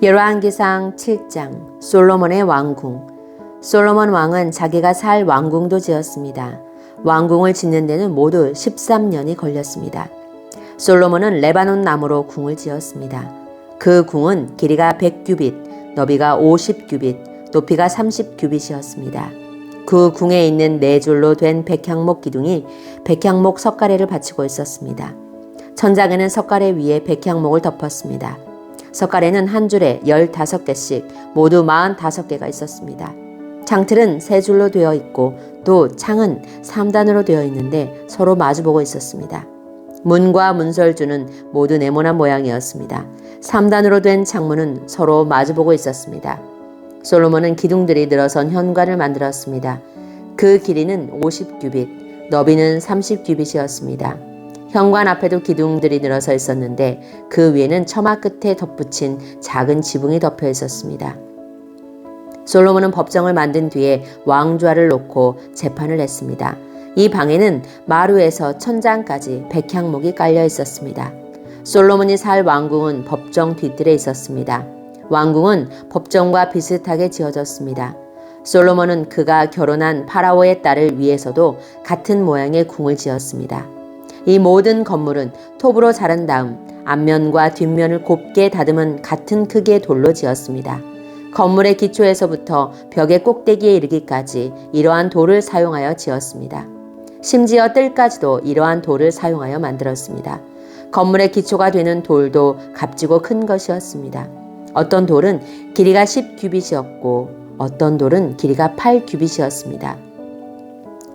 열왕기상 7장 솔로몬의 왕궁. 솔로몬 왕은 자기가 살 왕궁도 지었습니다. 왕궁을 짓는 데는 모두 13년이 걸렸습니다. 솔로몬은 레바논 나무로 궁을 지었습니다. 그 궁은 길이가 100규빗, 너비가 50규빗, 높이가 30규빗이었습니다. 그 궁에 있는 네 줄로 된 백향목 기둥이 백향목 석가래를 받치고 있었습니다. 천장에는 석가래 위에 백향목을 덮었습니다. 석가래는 한 줄에 15개씩 모두 45개가 있었습니다. 창틀은 세 줄로 되어 있고 또 창은 3단으로 되어 있는데 서로 마주보고 있었습니다. 문과 문설주는 모두 네모난 모양이었습니다. 3단으로 된 창문은 서로 마주보고 있었습니다. 솔로몬은 기둥들이 늘어선 현관을 만들었습니다. 그 길이는 50규빗, 너비는 30규빗이었습니다. 현관 앞에도 기둥들이 늘어서 있었는데 그 위에는 처마 끝에 덧붙인 작은 지붕이 덮여 있었습니다. 솔로몬은 법정을 만든 뒤에 왕좌를 놓고 재판을 했습니다. 이 방에는 마루에서 천장까지 백향목이 깔려 있었습니다. 솔로몬이 살 왕궁은 법정 뒤뜰에 있었습니다. 왕궁은 법정과 비슷하게 지어졌습니다. 솔로몬은 그가 결혼한 파라오의 딸을 위해서도 같은 모양의 궁을 지었습니다. 이 모든 건물은 톱으로 자른 다음 앞면과 뒷면을 곱게 다듬은 같은 크기의 돌로 지었습니다. 건물의 기초에서부터 벽의 꼭대기에 이르기까지 이러한 돌을 사용하여 지었습니다. 심지어 뜰까지도 이러한 돌을 사용하여 만들었습니다. 건물의 기초가 되는 돌도 값지고 큰 것이었습니다. 어떤 돌은 길이가 10규빗이었고 어떤 돌은 길이가 8규빗이었습니다.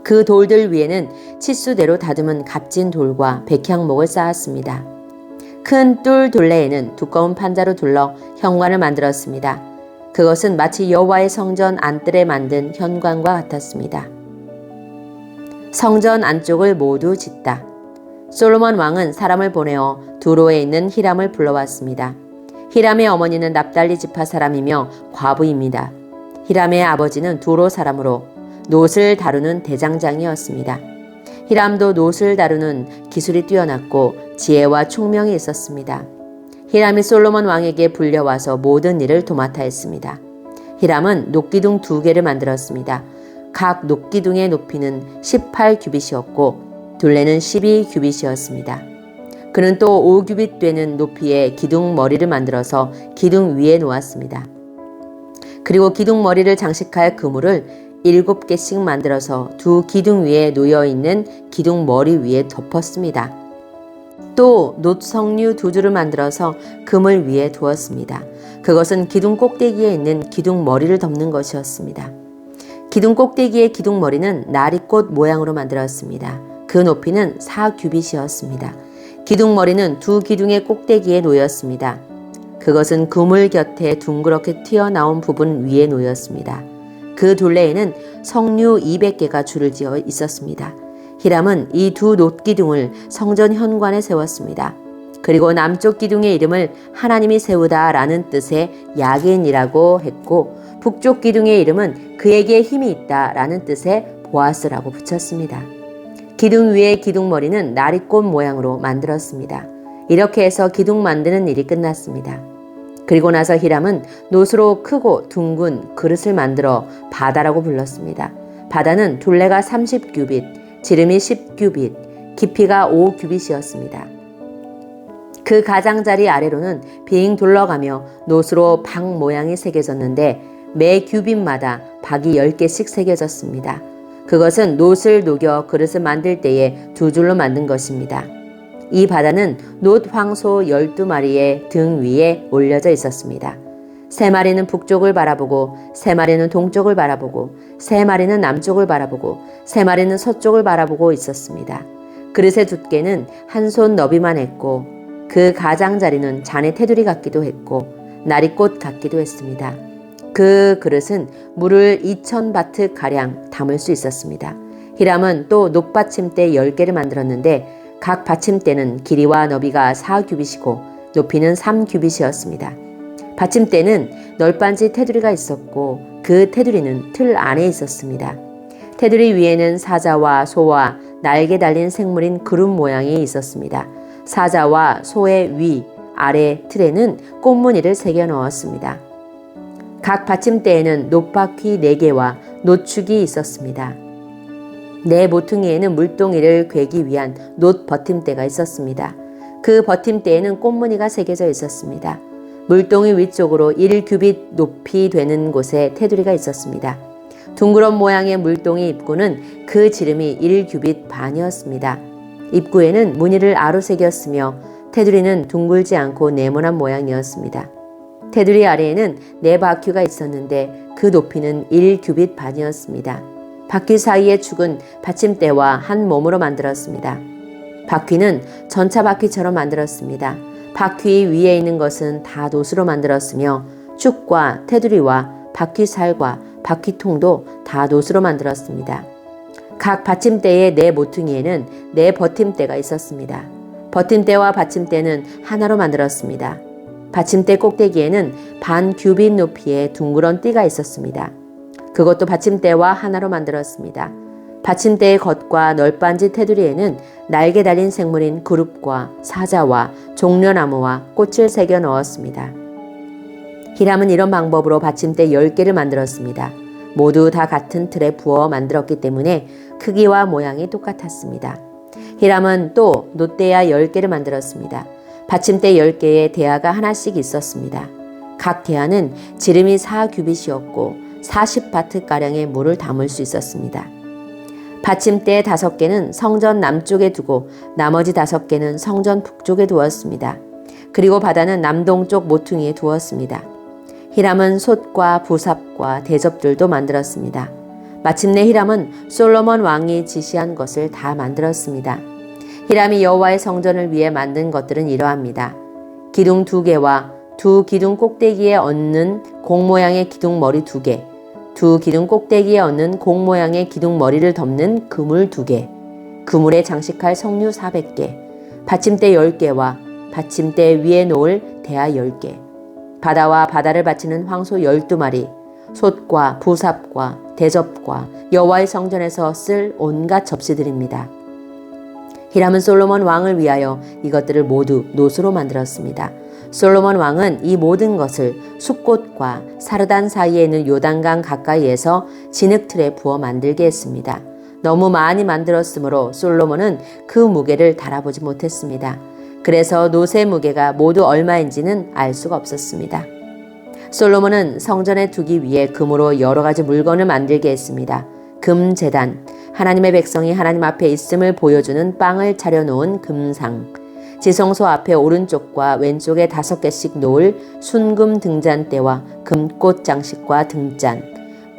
그 돌들 위에는 치수대로 다듬은 값진 돌과 백향목을 쌓았습니다. 큰 뜰 둘레에는 두꺼운 판자로 둘러 현관을 만들었습니다. 그것은 마치 여호와의 성전 안뜰에 만든 현관과 같았습니다. 성전 안쪽을 모두 짓다. 솔로몬 왕은 사람을 보내어 두로에 있는 히람을 불러왔습니다. 히람의 어머니는 납달리 지파 사람이며 과부입니다. 히람의 아버지는 두로 사람으로 놋을 다루는 대장장이었습니다. 히람도 놋을 다루는 기술이 뛰어났고 지혜와 총명이 있었습니다. 히람이 솔로몬 왕에게 불려와서 모든 일을 도맡아 했습니다. 히람은 놋기둥 2개를 만들었습니다. 각 놋기둥의 높이는 18규빗이었고 둘레는 12규빗이었습니다. 그는 또 5규빗 되는 높이의 기둥 머리를 만들어서 기둥 위에 놓았습니다. 그리고 기둥 머리를 장식할 그물을 7개씩 만들어서 두 기둥 위에 놓여있는 기둥 머리 위에 덮었습니다. 또 놋석류 2줄을 만들어서 그물 위에 두었습니다. 그것은 기둥 꼭대기에 있는 기둥 머리를 덮는 것이었습니다. 기둥 꼭대기의 기둥 머리는 나리꽃 모양으로 만들었습니다. 그 높이는 4규빗이었습니다. 기둥 머리는 두 기둥의 꼭대기에 놓였습니다. 그것은 그물 곁에 둥그렇게 튀어나온 부분 위에 놓였습니다. 그 둘레에는 석류 200개가 줄을 지어 있었습니다. 히람은 이 두 놋기둥을 성전 현관에 세웠습니다. 그리고 남쪽 기둥의 이름을 하나님이 세우다라는 뜻의 야긴이라고 했고 북쪽 기둥의 이름은 그에게 힘이 있다라는 뜻의 보아스라고 붙였습니다. 기둥 위의 기둥 머리는 나리꽃 모양으로 만들었습니다. 이렇게 해서 기둥 만드는 일이 끝났습니다. 그리고 나서 히람은 놋으로 크고 둥근 그릇을 만들어 바다라고 불렀습니다. 바다는 둘레가 30규빗, 지름이 10규빗, 깊이가 5규빗이었습니다. 그 가장자리 아래로는 빙 둘러가며 놋으로 박 모양이 새겨졌는데 매 규빗마다 박이 10개씩 새겨졌습니다. 그것은 놋을 녹여 그릇을 만들 때에 2줄로 만든 것입니다. 이 바다는 놋 황소 12마리의 등 위에 올려져 있었습니다. 3마리는 북쪽을 바라보고 3마리는 동쪽을 바라보고 3마리는 남쪽을 바라보고 3마리는 서쪽을 바라보고 있었습니다. 그릇의 두께는 한 손 너비만 했고 그 가장자리는 잔의 테두리 같기도 했고 나리꽃 같기도 했습니다. 그 그릇은 물을 2000바트가량 담을 수 있었습니다. 히람은 또 놋받침대 10개를 만들었는데 각 받침대는 길이와 너비가 4규빗이고 높이는 3규빗이었습니다. 받침대는 널빤지 테두리가 있었고 그 테두리는 틀 안에 있었습니다. 테두리 위에는 사자와 소와 날개 달린 생물인 그룹 모양이 있었습니다. 사자와 소의 위, 아래 틀에는 꽃무늬를 새겨 넣었습니다. 각 받침대에는 놋바퀴 4개와 놋축이 있었습니다. 네 모퉁이에는 물동이를 괴기 위한 놋 버팀대가 있었습니다. 그 버팀대에는 꽃무늬가 새겨져 있었습니다. 물동이 위쪽으로 1규빗 높이 되는 곳에 테두리가 있었습니다. 둥그런 모양의 물동이 입구는 그 지름이 1규빗 반이었습니다. 입구에는 무늬를 아로 새겼으며 테두리는 둥글지 않고 네모난 모양이었습니다. 테두리 아래에는 4바퀴가 있었는데 그 높이는 1규빗 반이었습니다. 바퀴 사이의 축은 받침대와 한 몸으로 만들었습니다. 바퀴는 전차 바퀴처럼 만들었습니다. 바퀴 위에 있는 것은 다 놋으로 만들었으며 축과 테두리와 바퀴살과 바퀴통도 다 놋으로 만들었습니다. 각 받침대의 4 모퉁이에는 4 버팀대가 있었습니다. 버팀대와 받침대는 하나로 만들었습니다. 받침대 꼭대기에는 반 규빗 높이의 둥그런 띠가 있었습니다. 그것도 받침대와 하나로 만들었습니다. 받침대의 겉과 널빤지 테두리에는 날개 달린 생물인 그룹과 사자와 종려나무와 꽃을 새겨 넣었습니다. 히람은 이런 방법으로 받침대 10개를 만들었습니다. 모두 다 같은 틀에 부어 만들었기 때문에 크기와 모양이 똑같았습니다. 히람은 또 놋대야 10개를 만들었습니다. 받침대 10개에 대야가 하나씩 있었습니다. 각 대야는 지름이 4규빗이었고 40바트가량의 물을 담을 수 있었습니다. 받침대 5개는 성전 남쪽에 두고 나머지 5개는 성전 북쪽에 두었습니다. 그리고 바다는 남동쪽 모퉁이에 두었습니다. 히람은 솥과 부삽과 대접들도 만들었습니다. 마침내 히람은 솔로몬 왕이 지시한 것을 다 만들었습니다. 히람이 여호와의 성전을 위해 만든 것들은 이러합니다. 기둥 2개와 두 기둥 꼭대기에 얹는 공 모양의 기둥 머리 2개, 두 기둥 꼭대기에 얹는 공 모양의 기둥 머리를 덮는 그물 2개, 그물에 장식할 석류 400개, 받침대 10개와 받침대 위에 놓을 대야 10개, 바다와 바다를 바치는 황소 12마리, 솥과 부삽과 대접과 여호와의 성전에서 쓸 온갖 접시들입니다. 히람은 솔로몬 왕을 위하여 이것들을 모두 놋으로 만들었습니다. 솔로몬 왕은 이 모든 것을 숫꽃과 사르단 사이에 있는 요단강 가까이에서 진흙틀에 부어 만들게 했습니다. 너무 많이 만들었으므로 솔로몬은 그 무게를 달아보지 못했습니다. 그래서 놋의 무게가 모두 얼마인지는 알 수가 없었습니다. 솔로몬은 성전에 두기 위해 금으로 여러 가지 물건을 만들게 했습니다. 금 제단, 하나님의 백성이 하나님 앞에 있음을 보여주는 빵을 차려놓은 금상, 지성소 앞에 오른쪽과 왼쪽에 5개씩 놓을 순금 등잔대와 금꽃 장식과 등잔,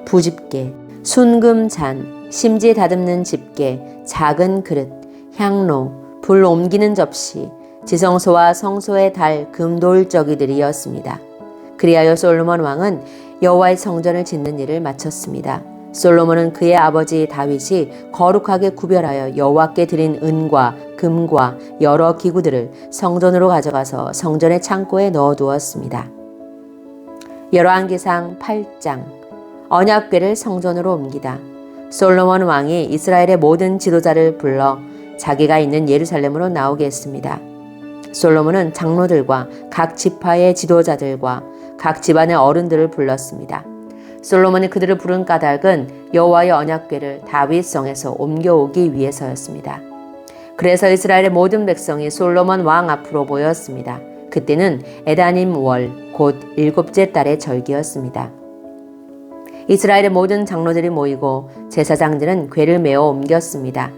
부집게, 순금잔, 심지 다듬는 집게, 작은 그릇, 향로, 불 옮기는 접시, 지성소와 성소에 달 금돌저기들이었습니다. 그리하여 솔로몬 왕은 여호와의 성전을 짓는 일을 마쳤습니다. 솔로몬은 그의 아버지 다윗이 거룩하게 구별하여 여호와께 드린 은과 금과 여러 기구들을 성전으로 가져가서 성전의 창고에 넣어두었습니다. 열왕기상 8장 언약궤를 성전으로 옮기다. 솔로몬 왕이 이스라엘의 모든 지도자를 불러 자기가 있는 예루살렘으로 나오게 했습니다. 솔로몬은 장로들과 각 지파의 지도자들과 각 집안의 어른들을 불렀습니다. 솔로몬이 그들을 부른 까닭은 여호와의 언약궤를 다윗성에서 옮겨오기 위해서였습니다. 그래서 이스라엘의 모든 백성이 솔로몬 왕 앞으로 모였습니다. 그때는 에다님 월, 곧 7째 달의 절기였습니다. 이스라엘의 모든 장로들이 모이고 제사장들은 궤를 메어 옮겼습니다.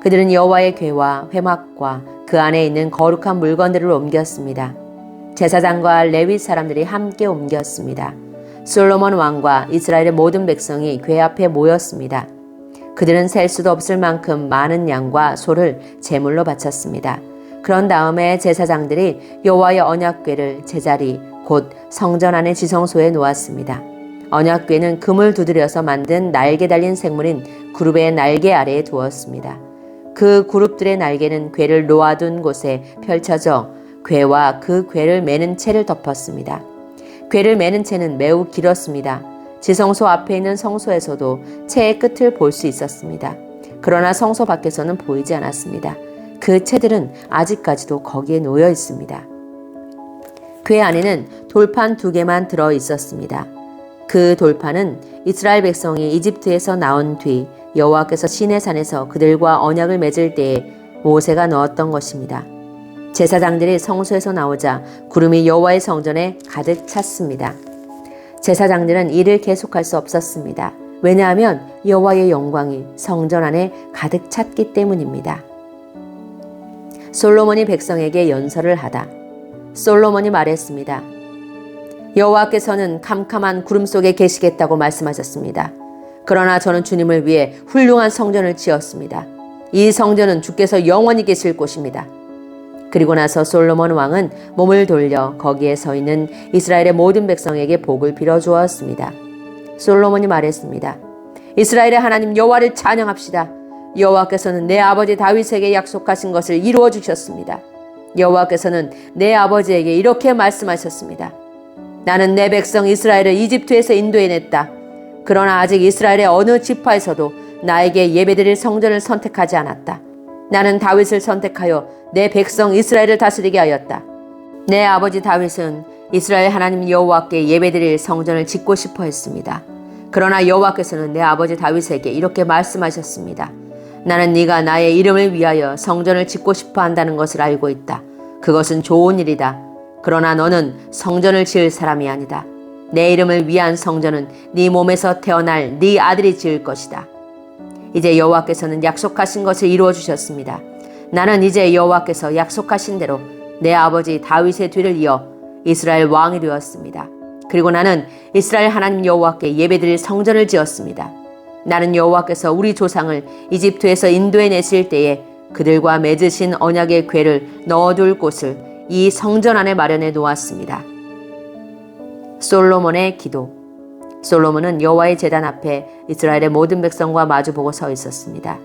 그들은 여호와의 궤와 회막과 그 안에 있는 거룩한 물건들을 옮겼습니다. 제사장과 레위 사람들이 함께 옮겼습니다. 솔로몬 왕과 이스라엘의 모든 백성이 궤 앞에 모였습니다. 그들은 셀 수도 없을 만큼 많은 양과 소를 제물로 바쳤습니다. 그런 다음에 제사장들이 여호와의 언약궤를 제자리 곧 성전 안의 지성소에 놓았습니다. 언약궤는 금을 두드려서 만든 날개 달린 생물인 그룹의 날개 아래에 두었습니다. 그 그룹들의 날개는 궤를 놓아둔 곳에 펼쳐져 궤와 그 궤를 매는 채를 덮었습니다. 궤를 매는 채는 매우 길었습니다. 지성소 앞에 있는 성소에서도 채의 끝을 볼 수 있었습니다. 그러나 성소 밖에서는 보이지 않았습니다. 그 채들은 아직까지도 거기에 놓여 있습니다. 궤 안에는 돌판 2개만 들어 있었습니다. 그 돌판은 이스라엘 백성이 이집트에서 나온 뒤 여호와께서 시내산에서 그들과 언약을 맺을 때에 모세가 넣었던 것입니다. 제사장들이 성소에서 나오자 구름이 여호와의 성전에 가득 찼습니다. 제사장들은 일을 계속할 수 없었습니다. 왜냐하면 여호와의 영광이 성전 안에 가득 찼기 때문입니다. 솔로몬이 백성에게 연설을 하다 솔로몬이 말했습니다. 여호와께서는 캄캄한 구름 속에 계시겠다고 말씀하셨습니다. 그러나 저는 주님을 위해 훌륭한 성전을 지었습니다. 이 성전은 주께서 영원히 계실 곳입니다. 그리고 나서 솔로몬 왕은 몸을 돌려 거기에 서 있는 이스라엘의 모든 백성에게 복을 빌어 주었습니다. 솔로몬이 말했습니다. 이스라엘의 하나님 여호와를 찬양합시다. 여호와께서는 내 아버지 다윗에게 약속하신 것을 이루어 주셨습니다. 여호와께서는 내 아버지에게 이렇게 말씀하셨습니다. 나는 내 백성 이스라엘을 이집트에서 인도해냈다. 그러나 아직 이스라엘의 어느 지파에서도 나에게 예배드릴 성전을 선택하지 않았다. 나는 다윗을 선택하여 내 백성 이스라엘을 다스리게 하였다. 내 아버지 다윗은 이스라엘 하나님 여호와께 예배드릴 성전을 짓고 싶어 했습니다. 그러나 여호와께서는 내 아버지 다윗에게 이렇게 말씀하셨습니다. 나는 네가 나의 이름을 위하여 성전을 짓고 싶어 한다는 것을 알고 있다. 그것은 좋은 일이다. 그러나 너는 성전을 지을 사람이 아니다. 내 이름을 위한 성전은 네 몸에서 태어날 네 아들이 지을 것이다. 이제 여호와께서는 약속하신 것을 이루어 주셨습니다. 나는 이제 여호와께서 약속하신 대로 내 아버지 다윗의 뒤를 이어 이스라엘 왕이 되었습니다. 그리고 나는 이스라엘 하나님 여호와께 예배드릴 성전을 지었습니다. 나는 여호와께서 우리 조상을 이집트에서 인도해 내실 때에 그들과 맺으신 언약의 궤를 넣어둘 곳을 이 성전 안에 마련해 놓았습니다. 솔로몬의 기도. 솔로몬은 여호와의 제단 앞에 이스라엘의 모든 백성과 마주보고 서 있었습니다.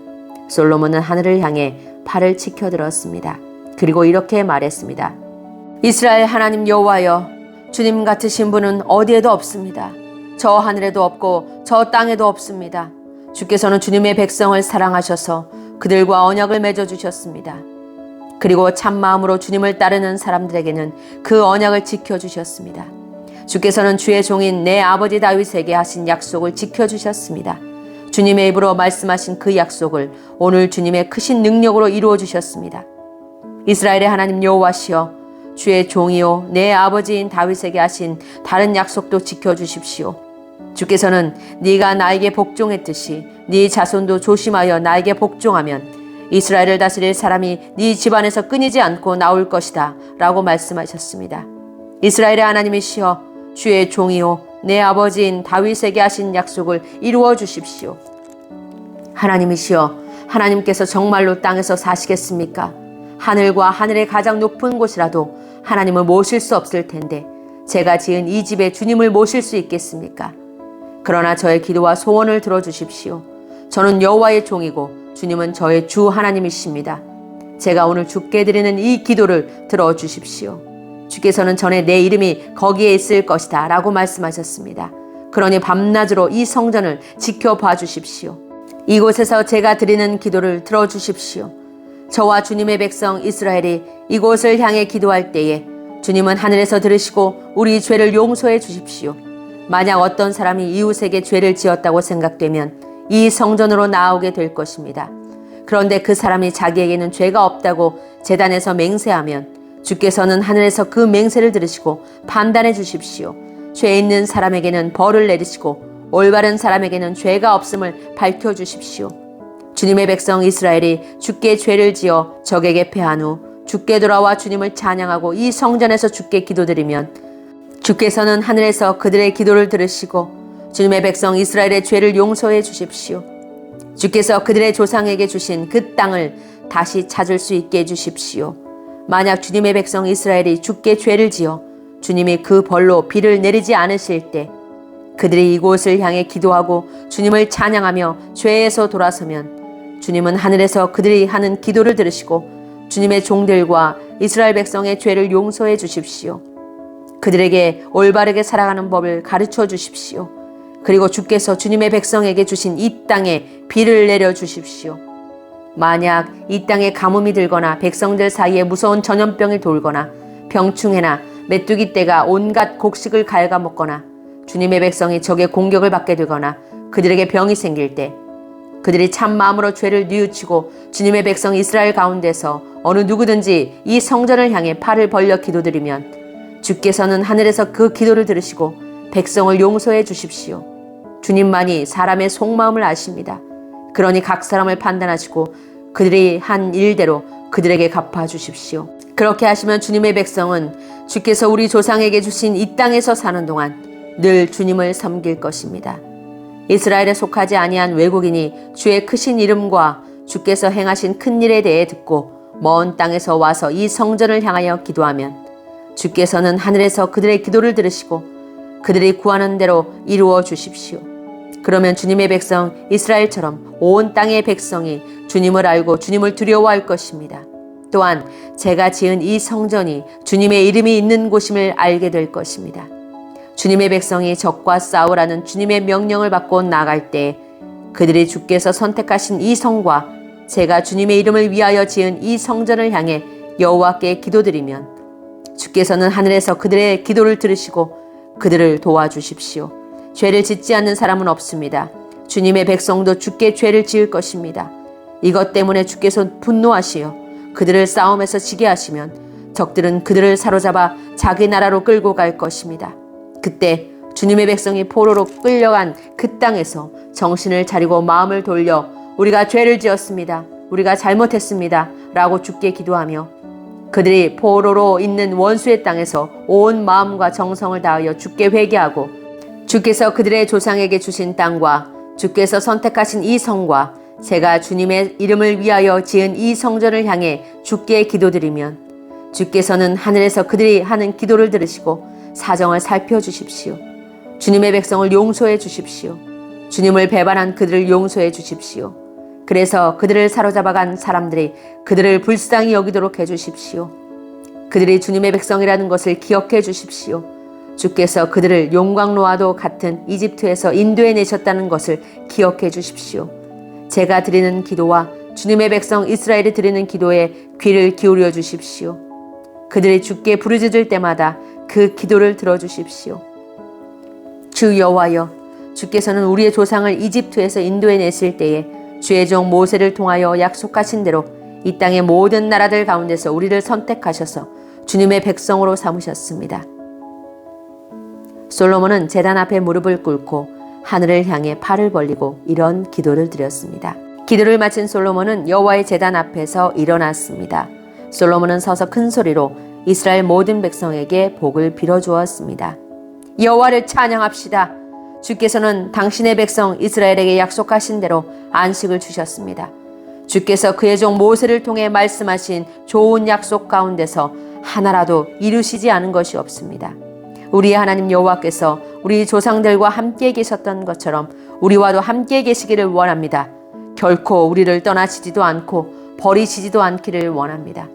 솔로몬은 하늘을 향해 팔을 치켜들었습니다. 그리고 이렇게 말했습니다. 이스라엘 하나님 여호와여, 주님 같으신 분은 어디에도 없습니다. 저 하늘에도 없고 저 땅에도 없습니다. 주께서는 주님의 백성을 사랑하셔서 그들과 언약을 맺어주셨습니다. 그리고 참마음으로 주님을 따르는 사람들에게는 그 언약을 지켜주셨습니다. 주께서는 주의 종인 내 아버지 다윗에게 하신 약속을 지켜주셨습니다. 주님의 입으로 말씀하신 그 약속을 오늘 주님의 크신 능력으로 이루어 주셨습니다. 이스라엘의 하나님 여호와시여, 주의 종이요 내 아버지인 다윗에게 하신 다른 약속도 지켜주십시오. 주께서는 네가 나에게 복종했듯이 네 자손도 조심하여 나에게 복종하면 이스라엘을 다스릴 사람이 네 집안에서 끊이지 않고 나올 것이다 라고 말씀하셨습니다. 이스라엘의 하나님이시여, 주의 종이요 내 아버지인 다윗에게 하신 약속을 이루어 주십시오. 하나님이시여, 하나님께서 정말로 땅에서 사시겠습니까? 하늘과 하늘의 가장 높은 곳이라도 하나님을 모실 수 없을 텐데 제가 지은 이 집에 주님을 모실 수 있겠습니까? 그러나 저의 기도와 소원을 들어주십시오. 저는 여호와의 종이고 주님은 저의 주 하나님이십니다. 제가 오늘 주께 드리는 이 기도를 들어주십시오. 주께서는 전에 내 이름이 거기에 있을 것이다 라고 말씀하셨습니다. 그러니 밤낮으로 이 성전을 지켜봐 주십시오. 이곳에서 제가 드리는 기도를 들어주십시오. 저와 주님의 백성 이스라엘이 이곳을 향해 기도할 때에 주님은 하늘에서 들으시고 우리 죄를 용서해 주십시오. 만약 어떤 사람이 이웃에게 죄를 지었다고 생각되면 이 성전으로 나오게 될 것입니다. 그런데 그 사람이 자기에게는 죄가 없다고 제단에서 맹세하면 주께서는 하늘에서 그 맹세를 들으시고 판단해 주십시오. 죄 있는 사람에게는 벌을 내리시고 올바른 사람에게는 죄가 없음을 밝혀주십시오. 주님의 백성 이스라엘이 주께 죄를 지어 적에게 패한 후 주께 돌아와 주님을 찬양하고 이 성전에서 주께 기도드리면 주께서는 하늘에서 그들의 기도를 들으시고 주님의 백성 이스라엘의 죄를 용서해 주십시오. 주께서 그들의 조상에게 주신 그 땅을 다시 찾을 수 있게 해주십시오. 만약 주님의 백성 이스라엘이 주께 죄를 지어 주님이 그 벌로 비를 내리지 않으실 때 그들이 이곳을 향해 기도하고 주님을 찬양하며 죄에서 돌아서면 주님은 하늘에서 그들이 하는 기도를 들으시고 주님의 종들과 이스라엘 백성의 죄를 용서해 주십시오. 그들에게 올바르게 살아가는 법을 가르쳐 주십시오. 그리고 주께서 주님의 백성에게 주신 이 땅에 비를 내려 주십시오. 만약 이 땅에 가뭄이 들거나 백성들 사이에 무서운 전염병이 돌거나 병충해나 메뚜기 떼가 온갖 곡식을 갉아먹거나 주님의 백성이 적의 공격을 받게 되거나 그들에게 병이 생길 때 그들이 참 마음으로 죄를 뉘우치고 주님의 백성 이스라엘 가운데서 어느 누구든지 이 성전을 향해 팔을 벌려 기도드리면 주께서는 하늘에서 그 기도를 들으시고 백성을 용서해 주십시오. 주님만이 사람의 속마음을 아십니다. 그러니 각 사람을 판단하시고 그들이 한 일대로 그들에게 갚아주십시오. 그렇게 하시면 주님의 백성은 주께서 우리 조상에게 주신 이 땅에서 사는 동안 늘 주님을 섬길 것입니다. 이스라엘에 속하지 아니한 외국인이 주의 크신 이름과 주께서 행하신 큰 일에 대해 듣고 먼 땅에서 와서 이 성전을 향하여 기도하면 주께서는 하늘에서 그들의 기도를 들으시고 그들이 구하는 대로 이루어 주십시오. 그러면 주님의 백성 이스라엘처럼 온 땅의 백성이 주님을 알고 주님을 두려워할 것입니다. 또한 제가 지은 이 성전이 주님의 이름이 있는 곳임을 알게 될 것입니다. 주님의 백성이 적과 싸우라는 주님의 명령을 받고 나갈 때 그들이 주께서 선택하신 이 성과 제가 주님의 이름을 위하여 지은 이 성전을 향해 여호와께 기도드리면 주께서는 하늘에서 그들의 기도를 들으시고 그들을 도와주십시오. 죄를 짓지 않는 사람은 없습니다. 주님의 백성도 주께 죄를 지을 것입니다. 이것 때문에 주께서 분노하시어 그들을 싸움에서 지게 하시면 적들은 그들을 사로잡아 자기 나라로 끌고 갈 것입니다. 그때 주님의 백성이 포로로 끌려간 그 땅에서 정신을 차리고 마음을 돌려 우리가 죄를 지었습니다. 우리가 잘못했습니다. 라고 주께 기도하며 그들이 포로로 있는 원수의 땅에서 온 마음과 정성을 다하여 주께 회개하고 주께서 그들의 조상에게 주신 땅과 주께서 선택하신 이 성과 제가 주님의 이름을 위하여 지은 이 성전을 향해 주께 기도드리면 주께서는 하늘에서 그들이 하는 기도를 들으시고 사정을 살펴주십시오. 주님의 백성을 용서해 주십시오. 주님을 배반한 그들을 용서해 주십시오. 그래서 그들을 사로잡아간 사람들이 그들을 불쌍히 여기도록 해주십시오. 그들이 주님의 백성이라는 것을 기억해 주십시오. 주께서 그들을 용광로와도 같은 이집트에서 인도해 내셨다는 것을 기억해 주십시오. 제가 드리는 기도와 주님의 백성 이스라엘이 드리는 기도에 귀를 기울여 주십시오. 그들이 주께 부르짖을 때마다 그 기도를 들어주십시오. 주 여호와여, 주께서는 우리의 조상을 이집트에서 인도해 냈을 때에 주의 종 모세를 통하여 약속하신 대로 이 땅의 모든 나라들 가운데서 우리를 선택하셔서 주님의 백성으로 삼으셨습니다. 솔로몬은 제단 앞에 무릎을 꿇고 하늘을 향해 팔을 벌리고 이런 기도를 드렸습니다. 기도를 마친 솔로몬은 여호와의 제단 앞에서 일어났습니다. 솔로몬은 서서 큰 소리로 이스라엘 모든 백성에게 복을 빌어주었습니다. 여호와를 찬양합시다. 주께서는 당신의 백성 이스라엘에게 약속하신 대로 안식을 주셨습니다. 주께서 그의 종 모세를 통해 말씀하신 좋은 약속 가운데서 하나라도 이루시지 않은 것이 없습니다. 우리의 하나님 여호와께서 우리 조상들과 함께 계셨던 것처럼 우리와도 함께 계시기를 원합니다. 결코 우리를 떠나시지도 않고 버리시지도 않기를 원합니다.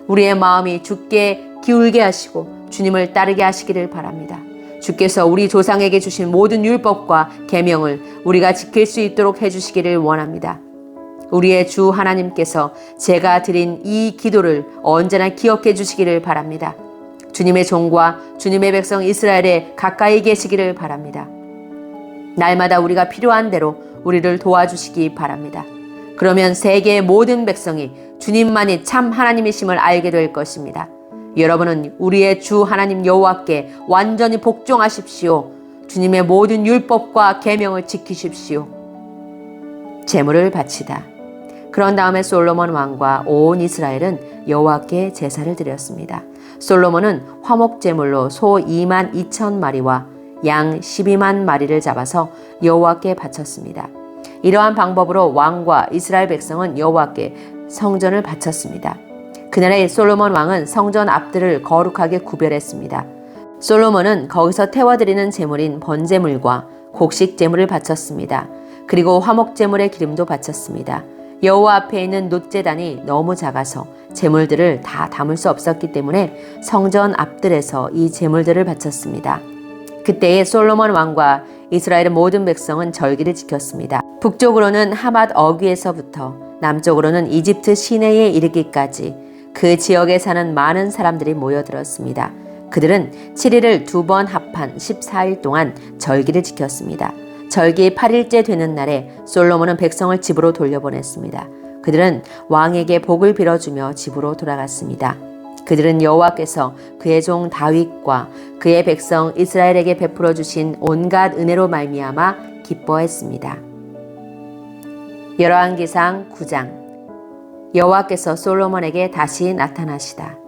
우리의 마음이 주께 기울게 하시고 주님을 따르게 하시기를 바랍니다. 주께서 우리 조상에게 주신 모든 율법과 계명을 우리가 지킬 수 있도록 해주시기를 원합니다. 우리의 주 하나님께서 제가 드린 이 기도를 언제나 기억해 주시기를 바랍니다. 주님의 종과 주님의 백성 이스라엘에 가까이 계시기를 바랍니다. 날마다 우리가 필요한 대로 우리를 도와주시기 바랍니다. 그러면 세계의 모든 백성이 주님만이 참 하나님이심을 알게 될 것입니다. 여러분은 우리의 주 하나님 여호와께 완전히 복종하십시오. 주님의 모든 율법과 계명을 지키십시오. 제물을 바치다. 그런 다음에 솔로몬 왕과 온 이스라엘은 여호와께 제사를 드렸습니다. 솔로몬은 화목 제물로 소 2만 2천 마리와 양 12만 마리를 잡아서 여호와께 바쳤습니다. 이러한 방법으로 왕과 이스라엘 백성은 여호와께 성전을 바쳤습니다. 그날에 솔로몬 왕은 성전 앞들을 거룩하게 구별했습니다. 솔로몬은 거기서 태워드리는 제물인 번제물과 곡식 제물을 바쳤습니다. 그리고 화목 제물의 기름도 바쳤습니다. 여호와 앞에 있는 놋제단이 너무 작아서 제물들을 다 담을 수 없었기 때문에 성전 앞들에서 이 제물들을 바쳤습니다. 그때에 솔로몬 왕과 이스라엘의 모든 백성은 절기를 지켰습니다. 북쪽으로는 하맛 어귀에서부터 남쪽으로는 이집트 시내에 이르기까지 그 지역에 사는 많은 사람들이 모여들었습니다. 그들은 7일을 2번 합한 14일 동안 절기를 지켰습니다. 절기 8일째 되는 날에 솔로몬은 백성을 집으로 돌려보냈습니다. 그들은 왕에게 복을 빌어주며 집으로 돌아갔습니다. 그들은 여호와께서 그의 종 다윗과 그의 백성 이스라엘에게 베풀어 주신 온갖 은혜로 말미암아 기뻐했습니다. 열왕기상 9장. 여호와께서 솔로몬에게 다시 나타나시다.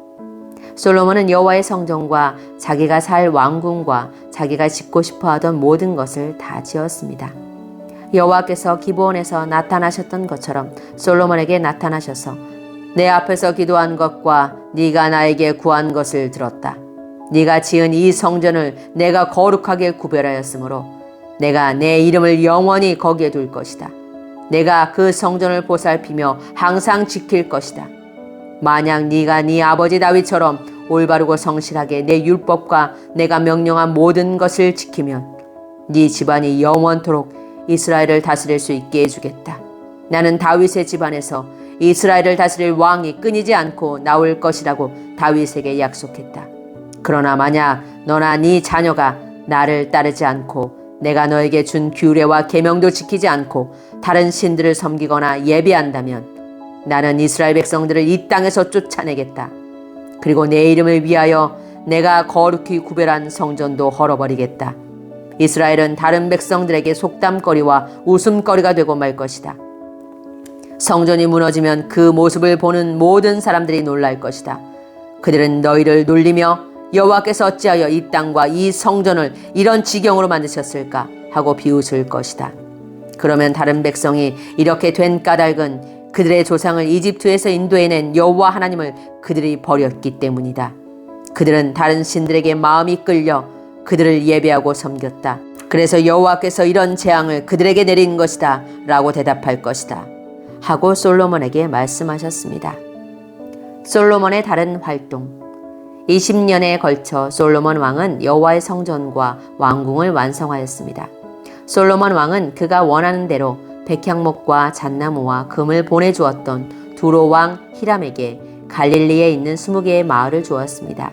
솔로몬은 여호와의 성전과 자기가 살 왕궁과 자기가 짓고 싶어 하던 모든 것을 다 지었습니다. 여호와께서 기브온에서 나타나셨던 것처럼 솔로몬에게 나타나셔서 내 앞에서 기도한 것과 네가 나에게 구한 것을 들었다. 네가 지은 이 성전을 내가 거룩하게 구별하였으므로 내가 내 이름을 영원히 거기에 둘 것이다. 내가 그 성전을 보살피며 항상 지킬 것이다. 만약 네가 네 아버지 다윗처럼 올바르고 성실하게 내 율법과 내가 명령한 모든 것을 지키면 네 집안이 영원토록 이스라엘을 다스릴 수 있게 해주겠다. 나는 다윗의 집안에서 이스라엘을 다스릴 왕이 끊이지 않고 나올 것이라고 다윗에게 약속했다. 그러나 만약 너나 네 자녀가 나를 따르지 않고 내가 너에게 준 규례와 계명도 지키지 않고 다른 신들을 섬기거나 예배한다면 나는 이스라엘 백성들을 이 땅에서 쫓아내겠다. 그리고 내 이름을 위하여 내가 거룩히 구별한 성전도 헐어버리겠다. 이스라엘은 다른 백성들에게 속담거리와 웃음거리가 되고 말 것이다. 성전이 무너지면 그 모습을 보는 모든 사람들이 놀랄 것이다. 그들은 너희를 놀리며 여호와께서 어찌하여 이 땅과 이 성전을 이런 지경으로 만드셨을까 하고 비웃을 것이다. 그러면 다른 백성이 이렇게 된 까닭은 그들의 조상을 이집트에서 인도해낸 여호와 하나님을 그들이 버렸기 때문이다. 그들은 다른 신들에게 마음이 끌려 그들을 예배하고 섬겼다. 그래서 여호와께서 이런 재앙을 그들에게 내린 것이다 라고 대답할 것이다 하고 솔로몬에게 말씀하셨습니다. 솔로몬의 다른 활동. 20년에 걸쳐 솔로몬 왕은 여호와의 성전과 왕궁을 완성하였습니다. 솔로몬 왕은 그가 원하는 대로 백향목과 잣나무와 금을 보내주었던 두로 왕 히람에게 갈릴리에 있는 20개의 마을을 주었습니다.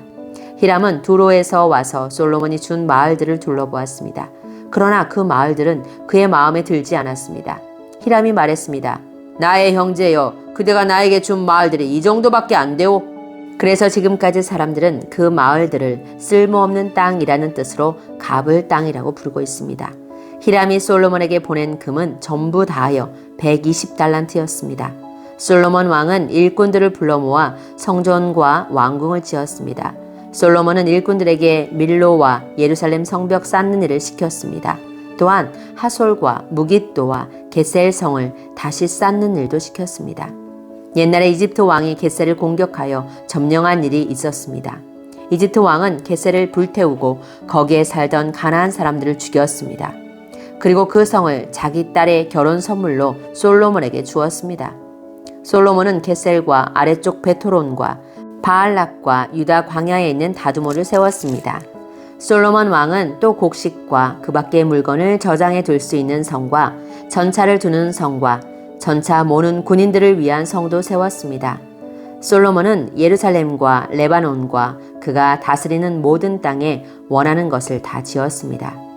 히람은 두로에서 와서 솔로몬이 준 마을들을 둘러보았습니다. 그러나 그 마을들은 그의 마음에 들지 않았습니다. 히람이 말했습니다. 나의 형제여, 그대가 나에게 준 마을들이 이 정도밖에 안 되오. 그래서 지금까지 사람들은 그 마을들을 쓸모없는 땅이라는 뜻으로 갑을 땅이라고 부르고 있습니다. 히람이 솔로몬에게 보낸 금은 전부 다하여 120달란트였습니다. 솔로몬 왕은 일꾼들을 불러 모아 성전과 왕궁을 지었습니다. 솔로몬은 일꾼들에게 밀로와 예루살렘 성벽 쌓는 일을 시켰습니다. 또한 하솔과 무깃도와 게셀성을 다시 쌓는 일도 시켰습니다. 옛날에 이집트 왕이 게셀을 공격하여 점령한 일이 있었습니다. 이집트 왕은 게셀을 불태우고 거기에 살던 가나안 사람들을 죽였습니다. 그리고 그 성을 자기 딸의 결혼 선물로 솔로몬에게 주었습니다. 솔로몬은 게셀과 아래쪽 베토론과 바알락과 유다 광야에 있는 다두모를 세웠습니다. 솔로몬 왕은 또 곡식과 그 밖의 물건을 저장해 둘 수 있는 성과 전차를 두는 성과 전차 모는 군인들을 위한 성도 세웠습니다. 솔로몬은 예루살렘과 레바논과 그가 다스리는 모든 땅에 원하는 것을 다 지었습니다.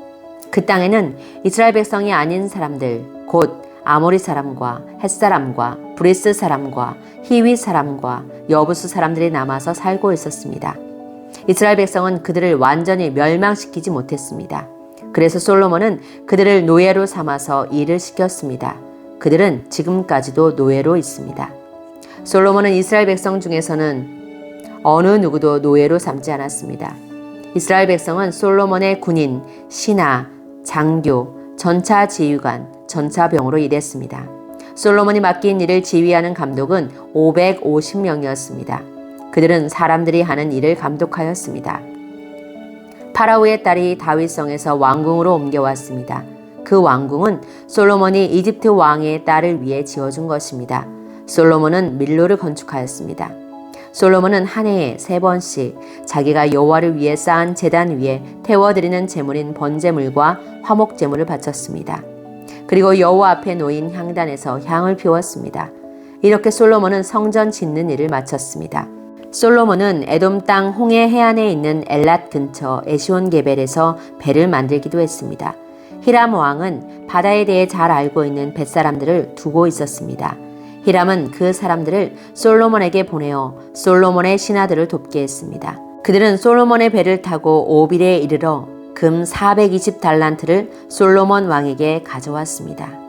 그 땅에는 이스라엘 백성이 아닌 사람들, 곧 아모리 사람과 헷사람과 브리스 사람과 히위 사람과 여부스 사람들이 남아서 살고 있었습니다. 이스라엘 백성은 그들을 완전히 멸망시키지 못했습니다. 그래서 솔로몬은 그들을 노예로 삼아서 일을 시켰습니다. 그들은 지금까지도 노예로 있습니다. 솔로몬은 이스라엘 백성 중에서는 어느 누구도 노예로 삼지 않았습니다. 이스라엘 백성은 솔로몬의 군인, 신하, 장교, 전차 지휘관, 전차병으로 일했습니다. 솔로몬이 맡긴 일을 지휘하는 감독은 550명이었습니다. 그들은 사람들이 하는 일을 감독하였습니다. 파라오의 딸이 다윗성에서 왕궁으로 옮겨왔습니다. 그 왕궁은 솔로몬이 이집트 왕의 딸을 위해 지어준 것입니다. 솔로몬은 밀로를 건축하였습니다. 솔로몬은 한 해에 3번씩 자기가 여호와를 위해 쌓은 제단 위에 태워드리는 제물인 번제물과 화목제물을 바쳤습니다. 그리고 여호와 앞에 놓인 향단에서 향을 피웠습니다. 이렇게 솔로몬은 성전 짓는 일을 마쳤습니다. 솔로몬은 에돔 땅 홍해 해안에 있는 엘랏 근처 에시온게벨에서 배를 만들기도 했습니다. 히람 왕은 바다에 대해 잘 알고 있는 뱃사람들을 두고 있었습니다. 히람은 그 사람들을 솔로몬에게 보내어 솔로몬의 신하들을 돕게 했습니다. 그들은 솔로몬의 배를 타고 오빌에 이르러 금 420달란트를 솔로몬 왕에게 가져왔습니다.